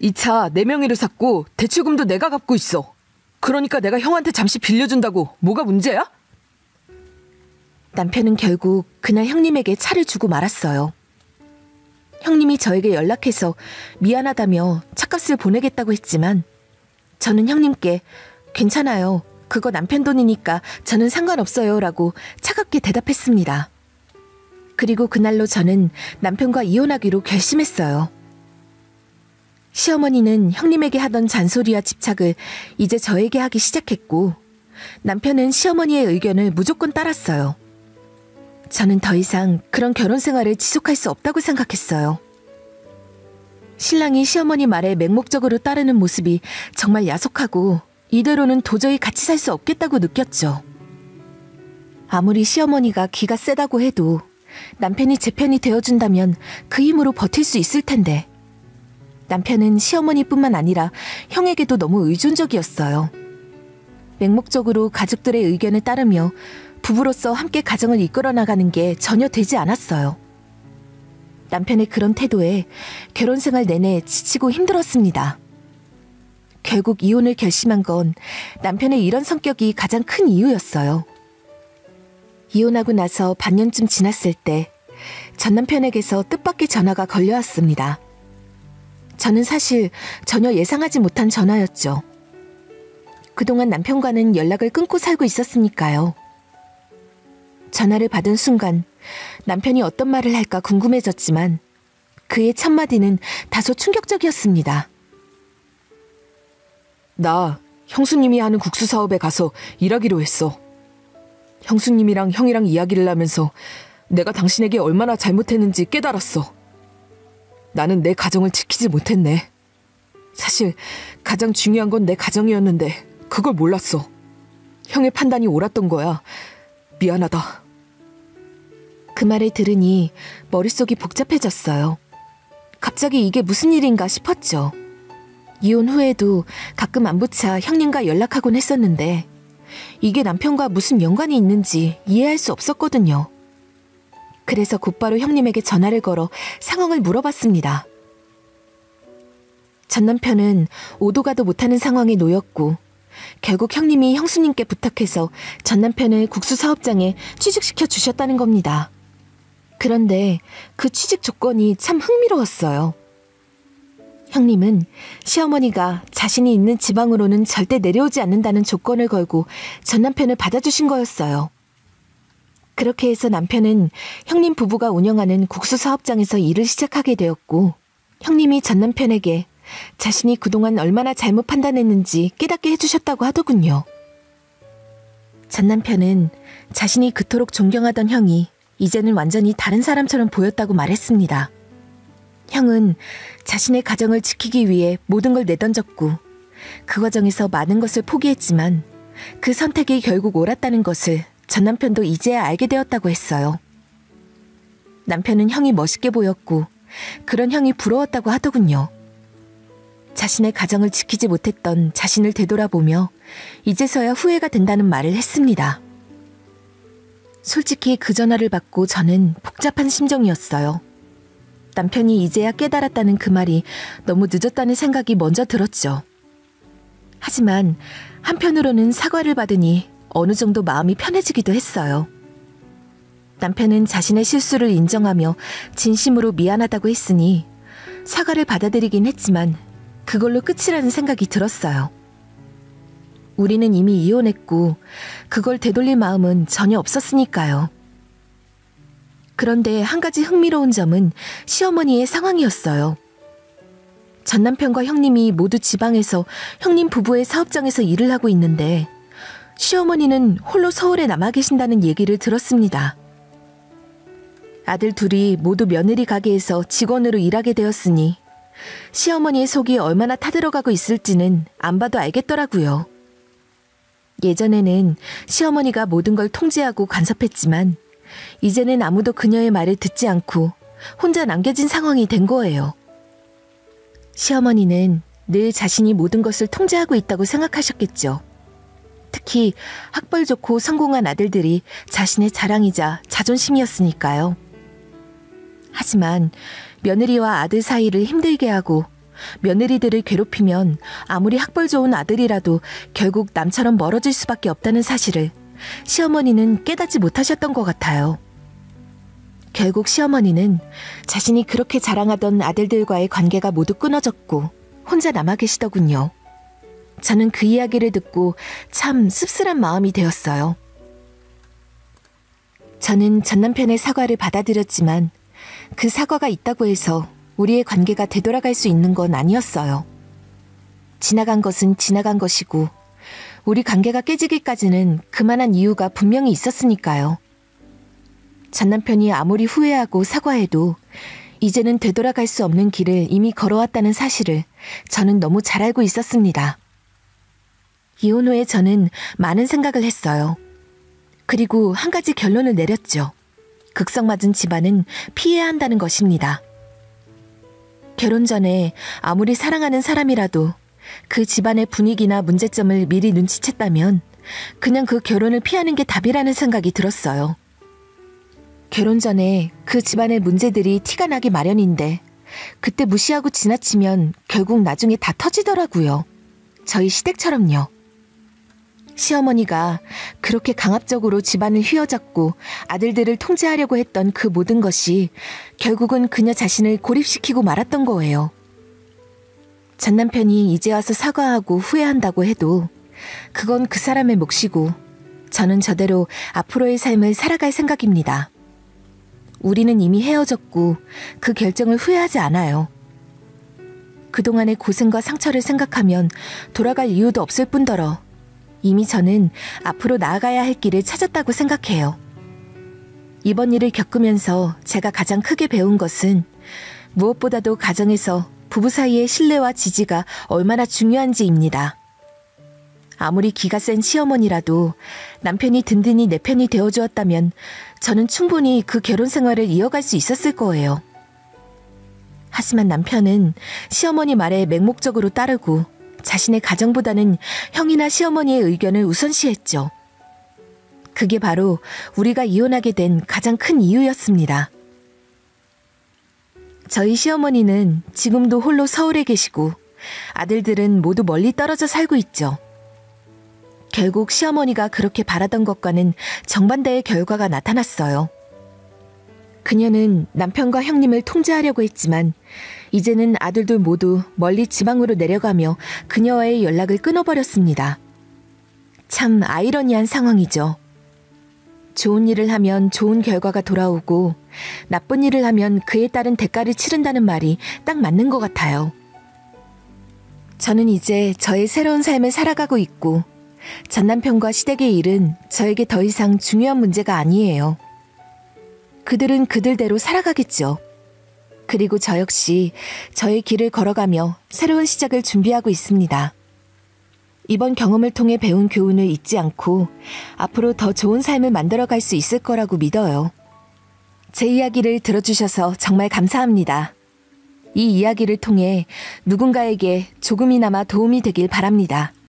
이 차 내 명의로 샀고 대출금도 내가 갚고 있어. 그러니까 내가 형한테 잠시 빌려준다고 뭐가 문제야? 남편은 결국 그날 형님에게 차를 주고 말았어요. 형님이 저에게 연락해서 미안하다며 차값을 보내겠다고 했지만 저는 형님께 괜찮아요. 그거 남편 돈이니까 저는 상관없어요 라고 차갑게 대답했습니다. 그리고 그날로 저는 남편과 이혼하기로 결심했어요. 시어머니는 형님에게 하던 잔소리와 집착을 이제 저에게 하기 시작했고 남편은 시어머니의 의견을 무조건 따랐어요. 저는 더 이상 그런 결혼 생활을 지속할 수 없다고 생각했어요. 신랑이 시어머니 말에 맹목적으로 따르는 모습이 정말 야속하고 이대로는 도저히 같이 살 수 없겠다고 느꼈죠. 아무리 시어머니가 기가 세다고 해도 남편이 제 편이 되어준다면 그 힘으로 버틸 수 있을 텐데 남편은 시어머니뿐만 아니라 형에게도 너무 의존적이었어요. 맹목적으로 가족들의 의견을 따르며 부부로서 함께 가정을 이끌어 나가는 게 전혀 되지 않았어요. 남편의 그런 태도에 결혼 생활 내내 지치고 힘들었습니다. 결국 이혼을 결심한 건 남편의 이런 성격이 가장 큰 이유였어요. 이혼하고 나서 반년쯤 지났을 때 전 남편에게서 뜻밖의 전화가 걸려왔습니다. 저는 사실 전혀 예상하지 못한 전화였죠. 그동안 남편과는 연락을 끊고 살고 있었으니까요. 전화를 받은 순간 남편이 어떤 말을 할까 궁금해졌지만 그의 첫마디는 다소 충격적이었습니다. 나 형수님이 하는 국수 사업에 가서 일하기로 했어. 형수님이랑 형이랑 이야기를 하면서 내가 당신에게 얼마나 잘못했는지 깨달았어. 나는 내 가정을 지키지 못했네. 사실 가장 중요한 건 내 가정이었는데 그걸 몰랐어. 형의 판단이 옳았던 거야. 미안하다. 그 말을 들으니 머릿속이 복잡해졌어요. 갑자기 이게 무슨 일인가 싶었죠. 이혼 후에도 가끔 안부차 형님과 연락하곤 했었는데 이게 남편과 무슨 연관이 있는지 이해할 수 없었거든요. 그래서 곧바로 형님에게 전화를 걸어 상황을 물어봤습니다. 전 남편은 오도 가도 못하는 상황에 놓였고 결국 형님이 형수님께 부탁해서 전 남편을 국수 사업장에 취직시켜 주셨다는 겁니다. 그런데 그 취직 조건이 참 흥미로웠어요. 형님은 시어머니가 자신이 있는 지방으로는 절대 내려오지 않는다는 조건을 걸고 전 남편을 받아주신 거였어요. 그렇게 해서 남편은 형님 부부가 운영하는 국수 사업장에서 일을 시작하게 되었고 형님이 전 남편에게 자신이 그동안 얼마나 잘못 판단했는지 깨닫게 해주셨다고 하더군요. 전 남편은 자신이 그토록 존경하던 형이 이제는 완전히 다른 사람처럼 보였다고 말했습니다. 형은 자신의 가정을 지키기 위해 모든 걸 내던졌고 그 과정에서 많은 것을 포기했지만 그 선택이 결국 옳았다는 것을 전 남편도 이제야 알게 되었다고 했어요. 남편은 형이 멋있게 보였고 그런 형이 부러웠다고 하더군요. 자신의 가정을 지키지 못했던 자신을 되돌아보며 이제서야 후회가 된다는 말을 했습니다. 솔직히 그 전화를 받고 저는 복잡한 심정이었어요. 남편이 이제야 깨달았다는 그 말이 너무 늦었다는 생각이 먼저 들었죠. 하지만 한편으로는 사과를 받으니 어느 정도 마음이 편해지기도 했어요. 남편은 자신의 실수를 인정하며 진심으로 미안하다고 했으니 사과를 받아들이긴 했지만 그걸로 끝이라는 생각이 들었어요. 우리는 이미 이혼했고 그걸 되돌릴 마음은 전혀 없었으니까요. 그런데 한 가지 흥미로운 점은 시어머니의 상황이었어요. 전 남편과 형님이 모두 지방에서 형님 부부의 사업장에서 일을 하고 있는데 시어머니는 홀로 서울에 남아 계신다는 얘기를 들었습니다. 아들 둘이 모두 며느리 가게에서 직원으로 일하게 되었으니 시어머니의 속이 얼마나 타들어가고 있을지는 안 봐도 알겠더라고요. 예전에는 시어머니가 모든 걸 통제하고 간섭했지만 이제는 아무도 그녀의 말을 듣지 않고 혼자 남겨진 상황이 된 거예요. 시어머니는 늘 자신이 모든 것을 통제하고 있다고 생각하셨겠죠. 특히 학벌 좋고 성공한 아들들이 자신의 자랑이자 자존심이었으니까요. 하지만 며느리와 아들 사이를 힘들게 하고 며느리들을 괴롭히면 아무리 학벌 좋은 아들이라도 결국 남처럼 멀어질 수밖에 없다는 사실을 시어머니는 깨닫지 못하셨던 것 같아요. 결국 시어머니는 자신이 그렇게 자랑하던 아들들과의 관계가 모두 끊어졌고 혼자 남아 계시더군요. 저는 그 이야기를 듣고 참 씁쓸한 마음이 되었어요. 저는 전 남편의 사과를 받아들였지만 그 사과가 있다고 해서 우리의 관계가 되돌아갈 수 있는 건 아니었어요. 지나간 것은 지나간 것이고 우리 관계가 깨지기까지는 그만한 이유가 분명히 있었으니까요. 전 남편이 아무리 후회하고 사과해도 이제는 되돌아갈 수 없는 길을 이미 걸어왔다는 사실을 저는 너무 잘 알고 있었습니다. 이혼 후에 저는 많은 생각을 했어요. 그리고 한 가지 결론을 내렸죠. 극성맞은 집안은 피해야 한다는 것입니다. 결혼 전에 아무리 사랑하는 사람이라도 그 집안의 분위기나 문제점을 미리 눈치챘다면 그냥 그 결혼을 피하는 게 답이라는 생각이 들었어요. 결혼 전에 그 집안의 문제들이 티가 나기 마련인데 그때 무시하고 지나치면 결국 나중에 다 터지더라고요. 저희 시댁처럼요. 시어머니가 그렇게 강압적으로 집안을 휘어잡고 아들들을 통제하려고 했던 그 모든 것이 결국은 그녀 자신을 고립시키고 말았던 거예요. 전 남편이 이제 와서 사과하고 후회한다고 해도 그건 그 사람의 몫이고 저는 저대로 앞으로의 삶을 살아갈 생각입니다. 우리는 이미 헤어졌고 그 결정을 후회하지 않아요. 그동안의 고생과 상처를 생각하면 돌아갈 이유도 없을 뿐더러 이미 저는 앞으로 나아가야 할 길을 찾았다고 생각해요. 이번 일을 겪으면서 제가 가장 크게 배운 것은 무엇보다도 가정에서 부부 사이의 신뢰와 지지가 얼마나 중요한지입니다. 아무리 기가 센 시어머니라도 남편이 든든히 내 편이 되어주었다면 저는 충분히 그 결혼 생활을 이어갈 수 있었을 거예요. 하지만 남편은 시어머니 말에 맹목적으로 따르고 자신의 가정보다는 형이나 시어머니의 의견을 우선시했죠. 그게 바로 우리가 이혼하게 된 가장 큰 이유였습니다. 저희 시어머니는 지금도 홀로 서울에 계시고 아들들은 모두 멀리 떨어져 살고 있죠. 결국 시어머니가 그렇게 바라던 것과는 정반대의 결과가 나타났어요. 그녀는 남편과 형님을 통제하려고 했지만 이제는 아들들 모두 멀리 지방으로 내려가며 그녀와의 연락을 끊어버렸습니다. 참 아이러니한 상황이죠. 좋은 일을 하면 좋은 결과가 돌아오고 나쁜 일을 하면 그에 따른 대가를 치른다는 말이 딱 맞는 것 같아요. 저는 이제 저의 새로운 삶을 살아가고 있고 전 남편과 시댁의 일은 저에게 더 이상 중요한 문제가 아니에요. 그들은 그들대로 살아가겠죠. 그리고 저 역시 저의 길을 걸어가며 새로운 시작을 준비하고 있습니다. 이번 경험을 통해 배운 교훈을 잊지 않고 앞으로 더 좋은 삶을 만들어갈 수 있을 거라고 믿어요. 제 이야기를 들어주셔서 정말 감사합니다. 이 이야기를 통해 누군가에게 조금이나마 도움이 되길 바랍니다.